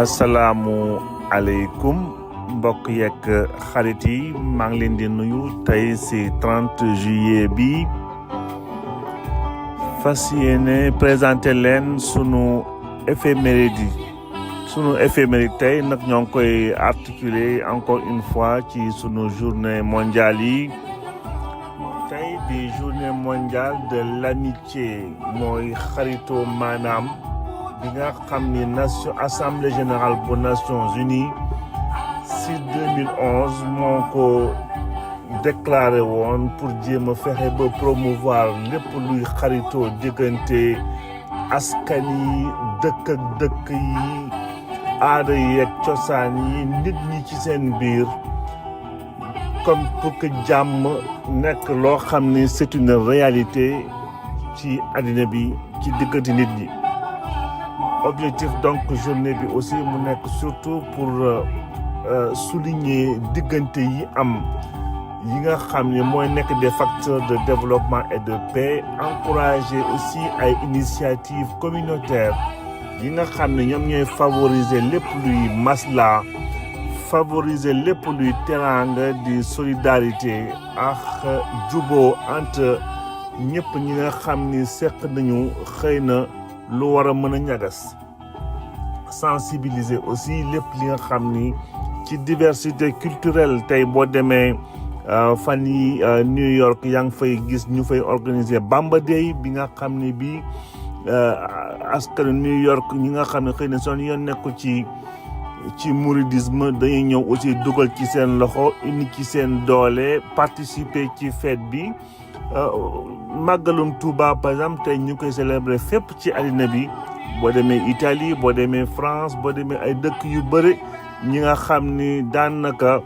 asalaamu aleykum mbokk yeeg xarit yi maa ngi leen di nuyu tey ci 30 juillet bi fas yéene présenté leen sunu éphéméride tey nag ñoo ngi koy articuler encore une fois ci sunu journée mondiale yi tey di journée mondiale de l'amitié mooy xaritoo maanaam bi nga xam ni assemblée générale bu Nations Unies ci 2011 moo ko déclaré woon pour jéem a fexe ba promouvoir lépp luy xaritoo diggante askan yi dëkk ak dëkk yi aada yi ak cosaan yi nit ñi ci seen biir comme pour que jàmm nekk loo xam ni c'est une réalité ci àddina bi ci diggante nit ñi. Objectif donc journée bi aussi mu nekk surtout pour souligner diggante yi am yi nga xam ne mooy nekk des facteurs de développement et de paix, encourager aussi ay initiatives communautaires yi nga xam ne ñoom ñooy favoriser lépp luy masla, favoriser lépp luy teraanga di solidarité ak juboo entre ñëpp ñi nga xam ni seq nañu xëy na lu war a mën a ñagas sensibiliser aussi lépp li nga xam ni ci diversité culturelle tey boo demee fan yi New York yaa ngi fay gis ñu fay organiser Bamba Day bi nga xam ni bi askan New York ñi nga xam ne xëy na son yoon nekku ci mouridisme dañuy ñëw aussi dugal ci seen loxo indi ci seen doole participer ci fête bi màggalum Touba par exemple tey ñu koy célébrer fépp ci àddina bi boo demee Italie boo demee France boo demee ay dëkk yu bëri ñi nga xam ni daanaka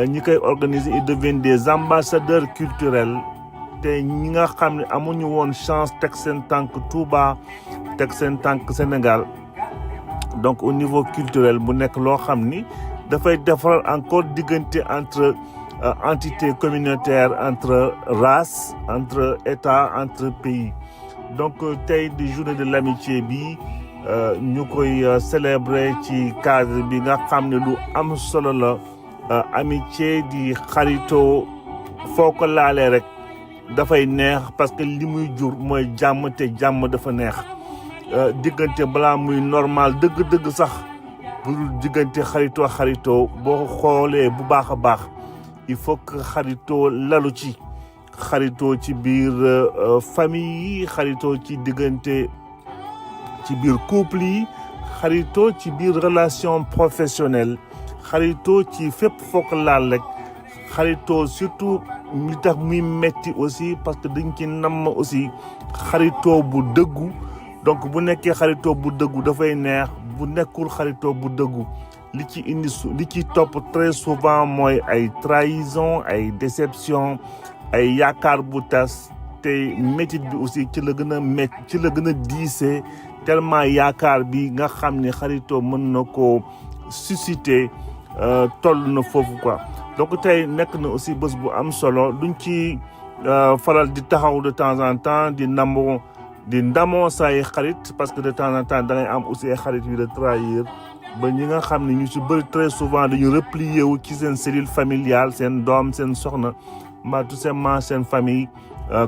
ñi koy organiser ils deviennent des ambassadeurs culturels te ñi nga xam ne amuñu woon chance teg seen tànk Touba teg seen tànk Sénégal donc au niveau culturel bu nekk loo xam ni dafay defar encore diggante entre entité communautaire, entre races, entre États, entre pays. Donc tey di journée de l'amitié bi ñu koy célébrer ci cadre bi nga xam ne lu am solo la amitié di xaritoo foo ko laalee rek dafay neex parce que li muy jur mooy jàmm te jàmm dafa neex diggante balaa muy normal dëgg-dëgg sax bu diggante xaritoo boo xoolee bu baax a baax il faut que xaritoo lalu ci biir famille yi xaritoo ci diggante ci biir couple yi xaritoo ci biir relation professionnelle xaritoo ci fépp fokk laal rek xaritoo surtout li tax muy metti aussi parce que dañ ci namm aussi xaritoo bu dëggu donc bu nekkee xaritoo bu dëggu dafay neex bu nekkul xaritoo bu dëggu li ci topp très souvent mooy ay trahison ay déception ay yaakaar bu tas te métit bi aussi ci la gën a diisee tellement yaakaar bi nga xam ne xaritoo mën na ko susciter toll na foofu quoi. Donc tey nekk na aussi bés bu am solo duñ ci faral di taxaw de temps en temps di ndamoo say xarit parce que de temps en temps da ngay am aussi ay xarit yu de trahir ba ñi nga xam ne ñu ci bëri très souvent dañu replier wu ci seen cellule familiale seen doom seen soxna mbaa tout simplement seen famille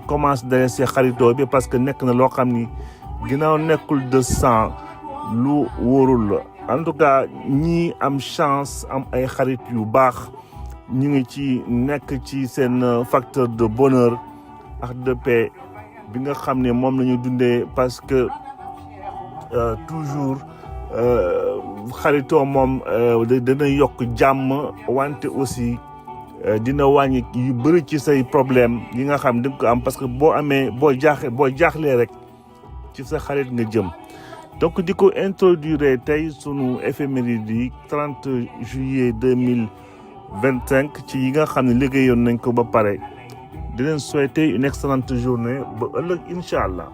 commence délaisser xaritoo bi parce que nekk na loo xam ni ginnaaw nekkul de sang lu wóorul la en tout cas ñi am chance am ay xarit yu baax ñu ngi ci nekk ci seen facteur de bonheur ak de paix bi nga xam ne moom la ñu dundee parce que toujours xaritoo moom dana yokk jàmm wante aussi dina wàññi yu bëri ci say problème yi nga xam di nga ko am parce que boo jaaxlee rek ci sa xarit nga jëm. Donc di ko introduire tey sunu éphéméride yi 30 juillet 2025 ci yi nga xam ne liggéeyoon nañ ko ba pare di leen souhaiter une excellente journée ba ëllëg incha allah.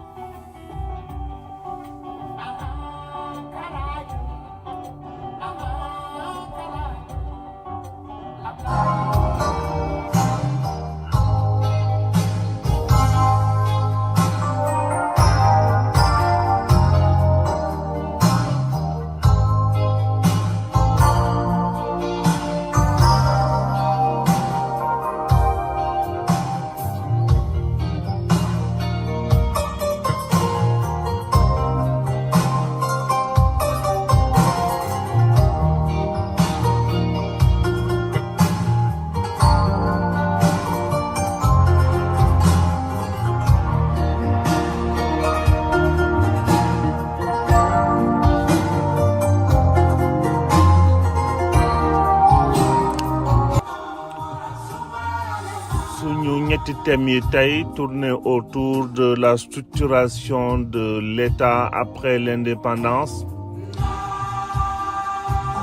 Ñetti thèmes yi tey tourné autour de la structuration de l'État après l'indépendance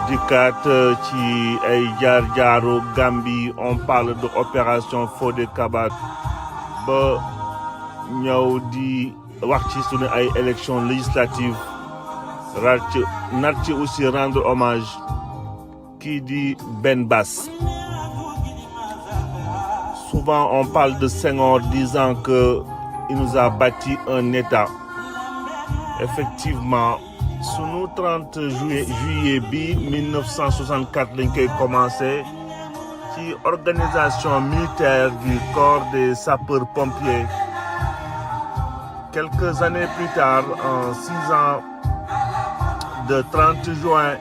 dikkaat ci ay jaar-jaaru Gambie on parle de opération Fodé Kaba ba ñëw di wax ci sunu ay élections législatives nar ci aussi rendre hommage kii di Ben Bass. Souvent, on parle de Senghor disant qu'il nous a bâti un État. Effectivement, sous nous 30 juillet 1964, lañ koy commencé ci organisation militaire du corps des sapeurs-pompiers. Quelques années plus tard, en 6 ans, de 30 juin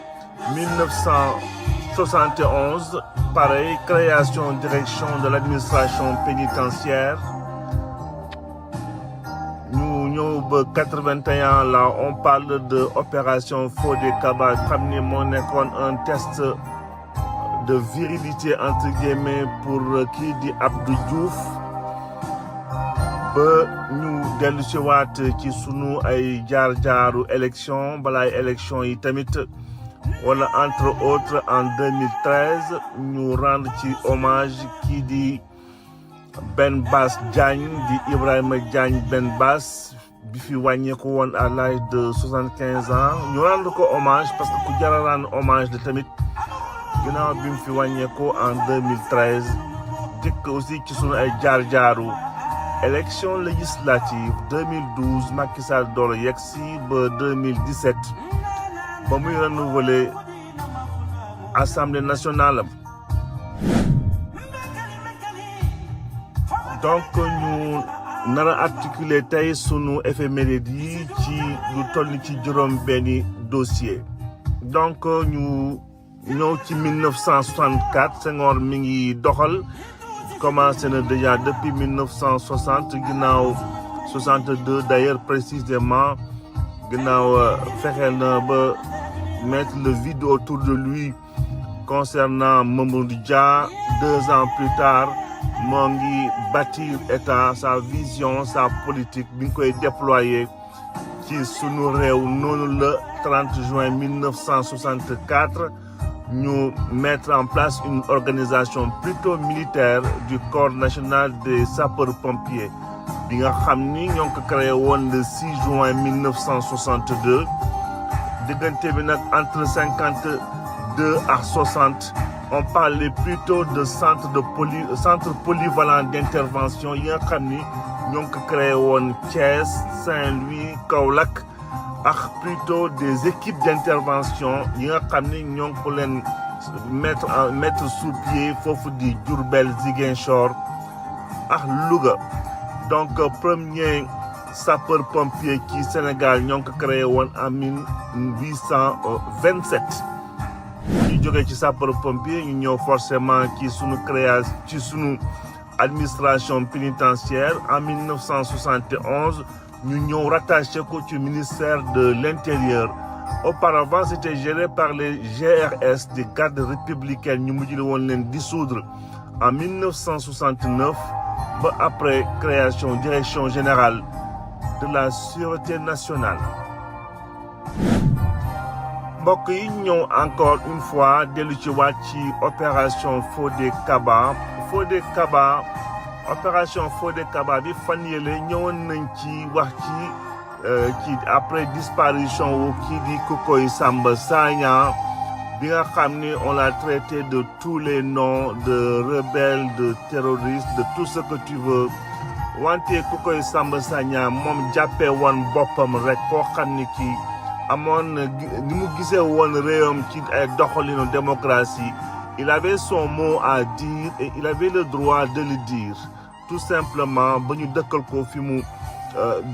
1971, pareil, création, direction de l'administration pénitentiaire. Nous ñëw ba 81 là, on parle de opération Fodé Kaba, xam ni moo nekkoon un test de virilité entre guillemets pour kii di Abdou Diouf. Ba ñu dellu si waat ci sunu ay jaar-jaaru élection balaay élection yi tamit. Wala entre autres en 2013 ñu rendre ci hommage kii di Ben Bass Diagne di Ibrahima Diagne Ben Bass bi fi wàññeeku woon à l'âge de 75 ans ñu rendre ko hommage parce que ku jar a rendre hommage de tamit ginnaaw bi mu fi wàññeeku en 2013 dikk aussi ci sunu ay jaar-jaaru élection législative 2012 Macky Sall door yegsi ba 2017 ba muy renouveler Assemblée nationale. Donc ñu nar a articuler tey sunu éphéméride yi ci lu toll ci juróom benni dossier. Donc ñu ñëw ci 1964 Senghor mi ngi doxal commencé na déjà depuis 1960 ginnaaw 62 d'ailleurs précisément ginnaaw fexe na ba mettre le vide autour de lui concernant Mamadou Dia. 2 ans plus tard moo ngi bâtir état sa vision sa politique bi nga koy déployer ci sunu réew noonu le 30 juin 1964 ñu mettre en place une organisation plutôt militaire du corps national des sapeurs-pompiers bi nga xam ni ñoo ngi ko créé woon le 6 juin 1962 diggante bi nag entre 52 ak 60 on parlait plutôt de centre polyvalent d'intervention yi nga xam ni ñoo ngi ko créé woon Thiès Saint-Louis Kaolack ak plutôt des équipes d'intervention yi nga xam ni ñoo ngi ko leen mettre sous pied foofu di Diourbel Ziguinchor ak Louga. Donc premier sapeur-pompier ci Sénégal ñoo ngi ko créé woon en 1827 ñu jógee ci sapeur-pompier ñu ñëw forcément ci sunu création ci sunu administration pénitentiaire en 1971 ñu ñëw rattaché ko ci ministère de l'Intérieur. Auparavant c'était géré par les GRS des gardes républicaines ñu mujj woon leen dissoudre en 1969 ba après création direction générale de la sûreté nationale. mbokk yi ñëw encore une fois dellu ci waat ci opération Fodé Kaba opération Fodé Kaba bi fan yële ñëwoon nañ ci wax ci après disparition wu kii di Kukoy Samba Sagna bi nga xam ni on l'a traité de tous les noms de rebelle, de terroriste, de tout ce que tu veux wante Kukoy Samba Sagna moom jàppee woon boppam rek koo xam ni kii amoon ni mu gisee woon réewam ci ay doxalinu démocratie il avait son mot à dire et il avait le droit de le dire tout simplement ba ñu dëkkal ko fi mu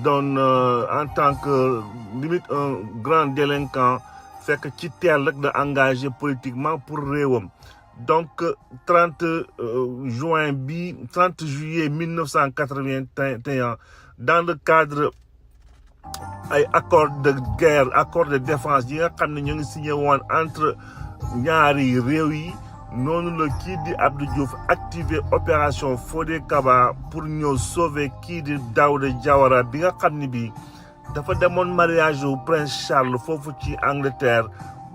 doon en tant que limite un grand délinquant fekk ci teel rek da engagé politiquement pour réewam donc 30 juillet 1981 dans le cadre ay accord de guerre accord de défense yi nga xam ne ñu ngi signé woon entre ñaari réew yi noonu la kii di Abdou Diouf activé opération Fodé Kaba pour ñëw sauver kii di Daouda Diawara bi nga xam ne bi dafa demoon mariage wu Prince Charles foofu ci Angleterre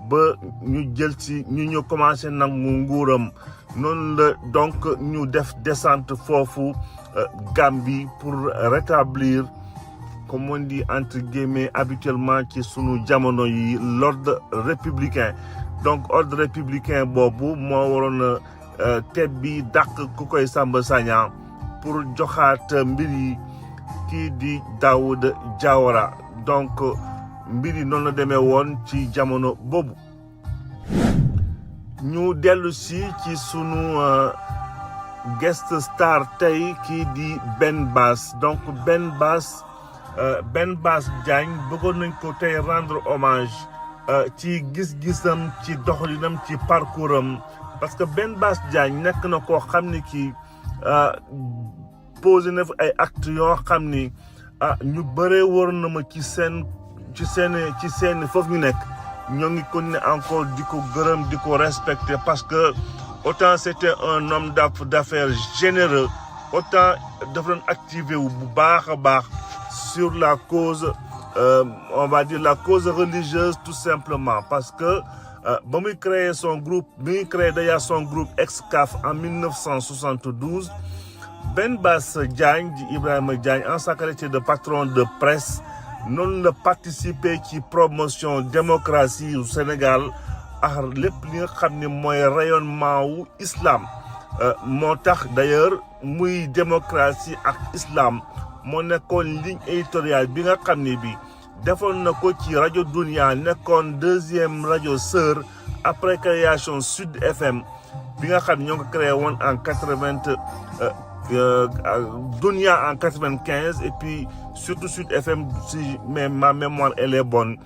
ba ñu jël ci ñu commencé nangu nguuram noonu la donc ñu def descente foofu Gambie pour rétablir comme on dit entre guillemets habituellement ci sunu jamono yi l'ordre républicain donc ordre républicain boobu moo waroon a tebbi dàq Kukoy Samba Sagna pour joxaat mbir yi kii di Daouda Diawara donc mbir yi noonu la demee woon ci jamono boobu ñu dellu si ci sunu guest star tey kii di Ben Bass donc Ben Bass Diagne bëggoon nañ ko tey rendre hommage ci gis-gisam ci doxalinam ci parcours am parce que Ben Bass Diagne nekk na koo xam ni kii posé na fi ay actes yoo xam ni ñu bëree war na ma ci seen foofu ñu nekk ñoo ngi ko ne encore di ko gërëm di ko respecter parce que autant c'était un homme d'affaires généreux autant dafa doon activé wu bu baax a baax sur la cause on va dire la cause religieuse tout simplement parce que ba muy créer son groupe d'ailleurs son groupe Excaf en 1972 Ben Bass Diagne di Ibrahima Diagne en sa qualité de patron de presse noonu la participer ci promotion démocratie au Sénégal ak lépp li nga xam ne mooy rayonnement wu islam moo tax d'ailleurs muy démocratie ak islam moo nekkoon ligne éditoriale bi nga xam ne bi defoon na ko ci rajo Dunia nekkoon deuxième rajo sœur après création Sud FM bi nga xam ne ñoo ko créé woon en 80 Dunia en 95 et puis surtout Sud FM si ma mémoire elle est bonne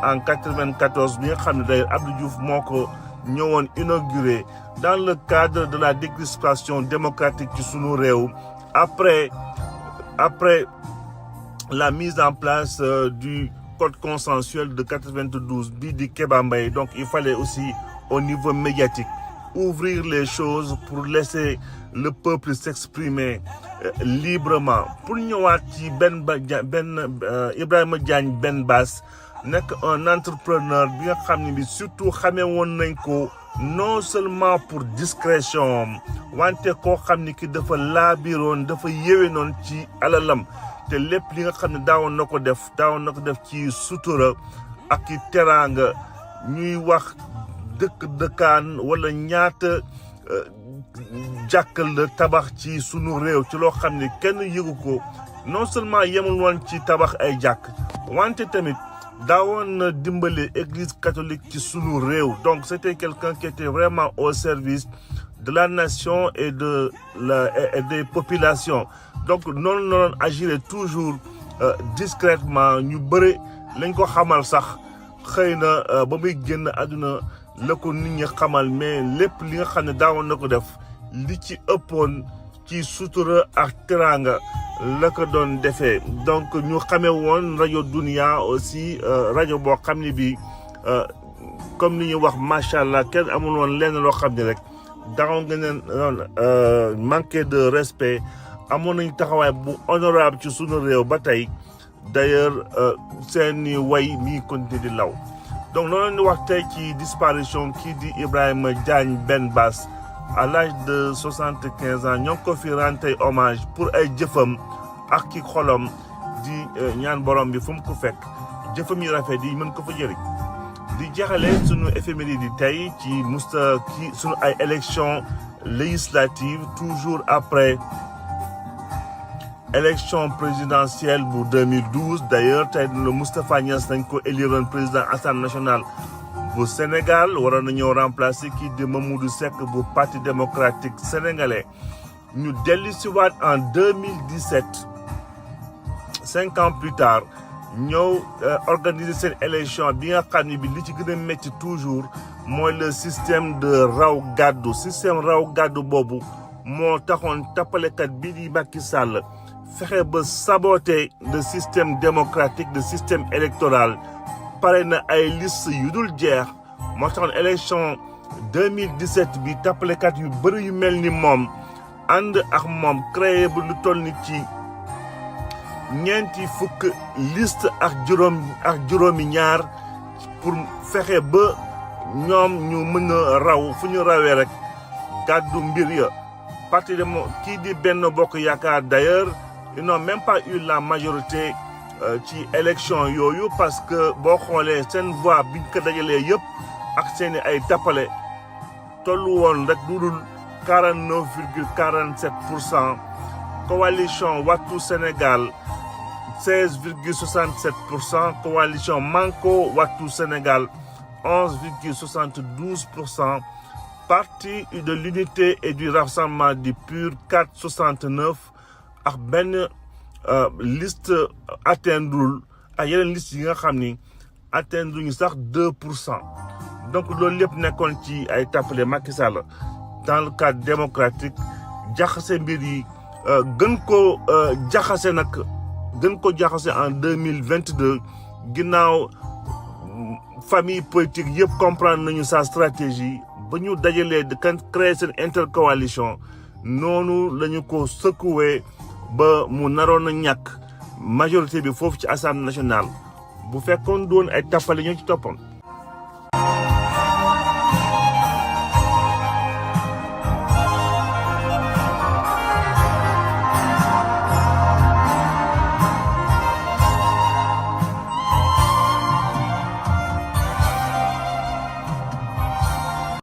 en 94 bi nga xam ne d'ailleurs Abdou Diouf moo ko ñëwoon inauguré dans le cadre de la décrispation démocratique ci sunu réew après la mise en place du code consensuel de 92 bii di Kéba Mbaye donc il fallait aussi au niveau médiatique ouvrir les choses pour laisser le peuple s'exprimer librement pour ñëwaat ci Ibrahima Diagne Ben Bass nekk un entrepreneur bi nga xam ne bi surtout xamee woon nañ ko non seulement pour discrétion wante koo xam ni ki dafa laabiroon dafa yéwénoon ci alalam te lépp li nga xam ne daawoon na ko def ci sutura ak i teraanga ñuy wax dëkkaan wala ñaata jàkkal la tabax ci sunu réew ci loo xam ne kenn yëgu ko non seulement yemul woon ci tabax ay jàkk wante tamit daawoon na dimbale église catholique ci sunu réew donc c'était quelqu'un qui était vraiment au service de la nation et des populations donc noonu la doon agir toujours discrètement ñu bëri lañ ko xamal sax xëy na ba muy génn àdduna la ko nit ñi xamal mais lépp li nga xam ne daawoon na ko def li ci ëppoon ci sutura ak teraanga la ko doon defee donc ñu xamee woon rajo Dunia aussi rajo boo xam ne bi comme ni ñuy wax macha allah kenn amul woon lenn loo xam ne rek daawoon nga ne manqué de respect amoon nañu taxawaay bu honorable ci sunu réew ba tey d'ailleurs seeni way mi continué di law donc noonu ñu wax tey ci disparition kii di Ibrahima Diagne Ben Bass à l'âge de 75 ans ñoo ngi ko fi rendre hommage pour ay jëfam ak ki xolam di ñaan borom bi fu mu ko fekk jëfam yi rafet yi mën ko fa jëriñ di jeexale sunu éphéméride di tey ci sunu ay élection législative toujours après élection présidentielle bu 2012 d'ailleurs tey le Moustapha Niasse nañ ko éliroon président Assemblée nationale bu Sénégal waroon na ñëw remplacer kii di Mamadou Seck bu parti démocratique sénégalais ñu dellu si waat en 2017 5 ans plus tard ñëw organiser seen élection bi nga xam ne bi li ci gën a métti toujours mooy le système de raw gàddu boobu moo taxoon tappalekat bii di Macky Sall fexe ba saboter le système démocratique le système électoral pare na ay liste yu dul jeex moo taxoon élection 2017 bi tappalekat yu bëri yu mel ni moom ànd ak moom créé bu lu toll ni ci ñeenti fukk liste ak juróomi ñaar pour fexe ba ñoom ñu mën a raw fu ñu rawee rek gàddu mbir ya parti de kii di Benno Bokk Yaakaar d'ailleurs ils n'ont même pas eu la majorité ci élection yooyu parce que boo xoolee seen voix biñ ko dajalee yëpp ak seeni ay tappale tollu woon rek lu dul 49,47%. Coalition Wattu Sénégal 16,67%. Coalition Manko Wattu Sénégal 11,72%. Parti de l'unité et du rassemblement du PUR 4,69%. ak benn liste atteindre ak yeneen liste yi nga xam ni atteindre ñu sax 2%. donc loolu lépp nekkoon ci ay tappale Macky Sall dans le cadre démocratique jaxase mbir yi gën ko jaxase en 2022 ginnaaw famille politique yëpp comprendre nañu sa stratégie ba ñu dajalee de créer seen intercoalition noonu lañu ko secoué ba mu naroon a ñàkk majorité bi foofu ci Assemblée nationale bu fekkoon doon ay tappale ñoo ci toppoon